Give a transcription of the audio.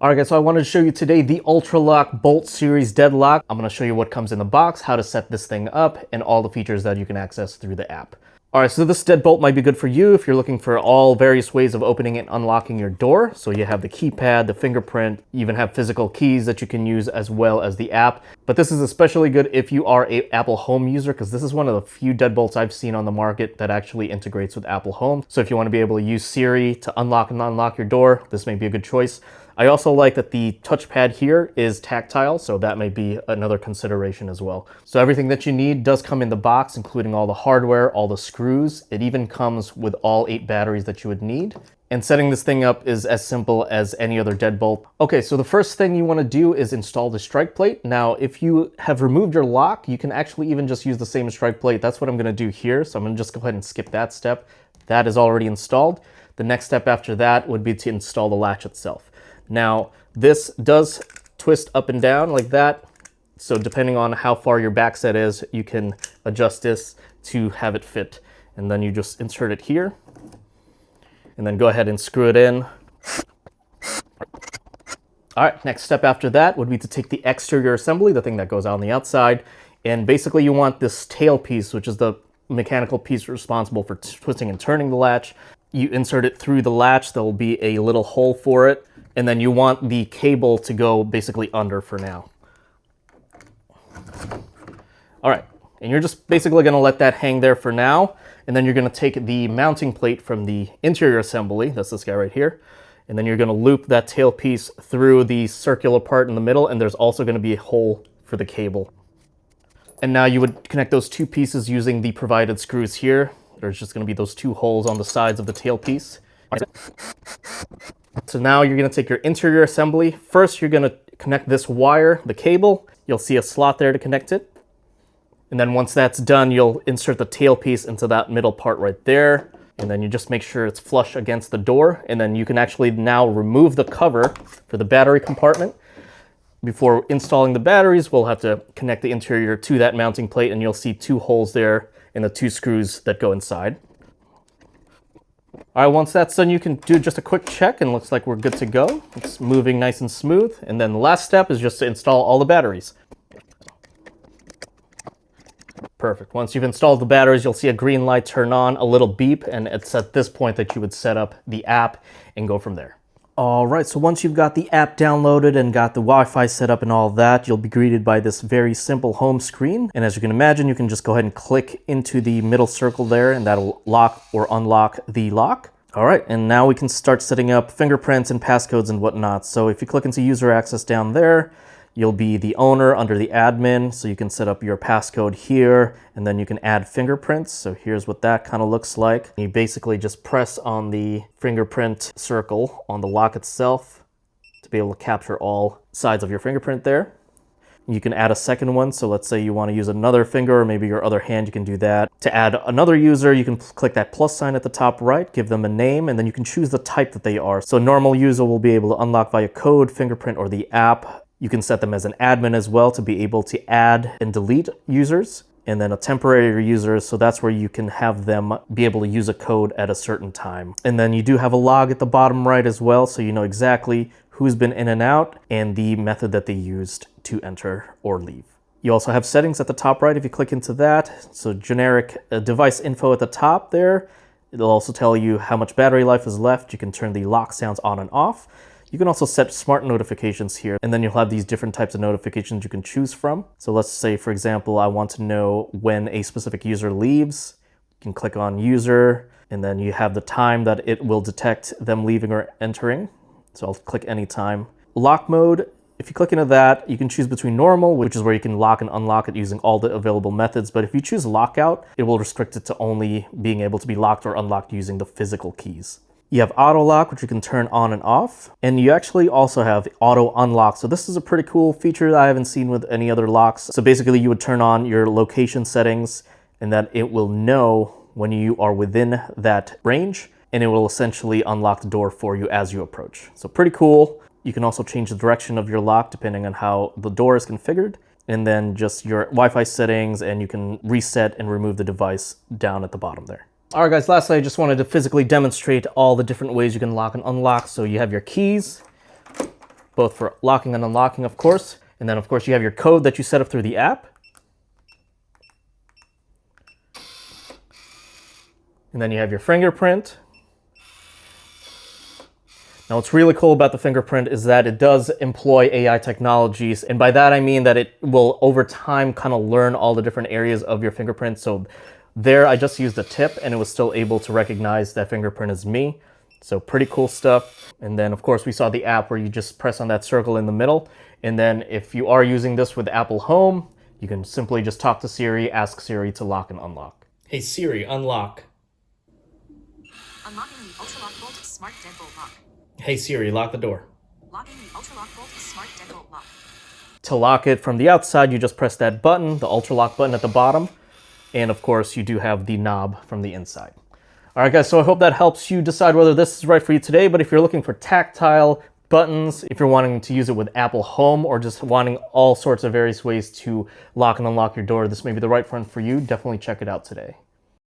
Alright guys, so I wanted to show you today the Ultraloq Bolt Series Deadlock. I'm going to show you what comes in the box, how to set this thing up, and all the features that you can access through the app. Alright, so this deadbolt might be good for you if you're looking for all various ways of opening and unlocking your door. So you have the keypad, the fingerprint, you even have physical keys that you can use as well as the app. But this is especially good if you are an Apple Home user, because this is one of the few deadbolts I've seen on the market that actually integrates with Apple Home. So if you want to be able to use Siri to unlock and unlock your door, this may be a good choice. I also like that the touchpad here is tactile, so that may be another consideration as well. So everything that you need does come in the box, including all the hardware, all the screws. It even comes with all 8 batteries that you would need. And setting this thing up is as simple as any other deadbolt. Okay, so the first thing you want to do is install the strike plate. Now, if you have removed your lock, you can actually even just use the same strike plate. That's what I'm going to do here. So I'm going to just go ahead and skip that step. That is already installed. The next step after that would be to install the latch itself. Now, this does twist up and down like that. So depending on how far your back set is, you can adjust this to have it fit. And then you just insert it here and then go ahead and screw it in. All right, next step after that would be to take the exterior assembly, the thing that goes on the outside. And basically you want this tail piece, which is the mechanical piece responsible for twisting and turning the latch. You insert it through the latch. There will be a little hole for it. And then you want the cable to go basically under for now. All right, and you're just basically gonna let that hang there for now. And then you're gonna take the mounting plate from the interior assembly, that's this guy right here. And then you're gonna loop that tail piece through the circular part in the middle, and there's also gonna be a hole for the cable. And now you would connect those 2 pieces using the provided screws here. There's just gonna be those 2 holes on the sides of the tail piece. So now you're going to take your interior assembly. First, you're going to connect this wire, the cable. You'll see a slot there to connect it. And then once that's done, you'll insert the tail piece into that middle part right there. And then you just make sure it's flush against the door. And then you can actually now remove the cover for the battery compartment. Before installing the batteries, we'll have to connect the interior to that mounting plate, and you'll see 2 holes there and the 2 screws that go inside. All right, once that's done, you can do just a quick check and looks like we're good to go. It's moving nice and smooth. And then the last step is just to install all the batteries. Perfect. Once you've installed the batteries, you'll see a green light turn on, a little beep, and it's at this point that you would set up the app and go from there. All right, so once you've got the app downloaded and got the Wi-Fi set up and all that, you'll be greeted by this very simple home screen. And as you can imagine, you can just go ahead and click into the middle circle there, and that'll lock or unlock the lock. All right, and now we can start setting up fingerprints and passcodes and whatnot. So if you click into user access down there, you'll be the owner under the admin, so you can set up your passcode here, and then you can add fingerprints. So here's what that kind of looks like. You basically just press on the fingerprint circle on the lock itself to be able to capture all sides of your fingerprint there. You can add a second one, so let's say you want to use another finger or maybe your other hand, you can do that. To add another user, you can click that plus sign at the top right, give them a name, and then you can choose the type that they are. So a normal user will be able to unlock via code, fingerprint, or the app. You can set them as an admin as well to be able to add and delete users. And then a temporary user, so that's where you can have them be able to use a code at a certain time. And then you do have a log at the bottom right as well, so you know exactly who's been in and out and the method that they used to enter or leave. You also have settings at the top right if you click into that. So generic device info at the top there. It'll also tell you how much battery life is left. You can turn the lock sounds on and off. You can also set smart notifications here, and then you'll have these different types of notifications you can choose from. So let's say, for example, I want to know when a specific user leaves. You can click on user, and then you have the time that it will detect them leaving or entering. So I'll click anytime. Lock mode, if you click into that, you can choose between normal, which is where you can lock and unlock it using all the available methods. But if you choose lockout, it will restrict it to only being able to be locked or unlocked using the physical keys. You have auto lock, which you can turn on and off. And you actually also have auto unlock. So this is a pretty cool feature that I haven't seen with any other locks. So basically you would turn on your location settings, and then it will know when you are within that range, and it will essentially unlock the door for you as you approach. So pretty cool. You can also change the direction of your lock depending on how the door is configured. And then just your Wi-Fi settings, and you can reset and remove the device down at the bottom there. All right, guys, lastly, I just wanted to physically demonstrate all the different ways you can lock and unlock. So you have your keys. both for locking and unlocking, of course. And then, of course, you have your code that you set up through the app. And then you have your fingerprint. Now, what's really cool about the fingerprint is that it does employ AI technologies. And by that, I mean that it will, over time, kind of learn all the different areas of your fingerprint. So there, I just used a tip, and it was still able to recognize that fingerprint as me. So pretty cool stuff. And then, of course, we saw the app where you just press on that circle in the middle. And then if you are using this with Apple Home, you can simply just talk to Siri, ask Siri to lock and unlock. Hey Siri, unlock. Unlocking the Ultraloq Bolt Smart Deadbolt Lock. Hey Siri, lock the door. Locking the Ultraloq Bolt Smart Deadbolt Lock. To lock it from the outside, you just press that button, the Ultraloq button at the bottom. And of course, you do have the knob from the inside. All right, guys, so I hope that helps you decide whether this is right for you today. But if you're looking for tactile buttons, if you're wanting to use it with Apple Home, or just wanting all sorts of various ways to lock and unlock your door, this may be the right one for you. Definitely check it out today.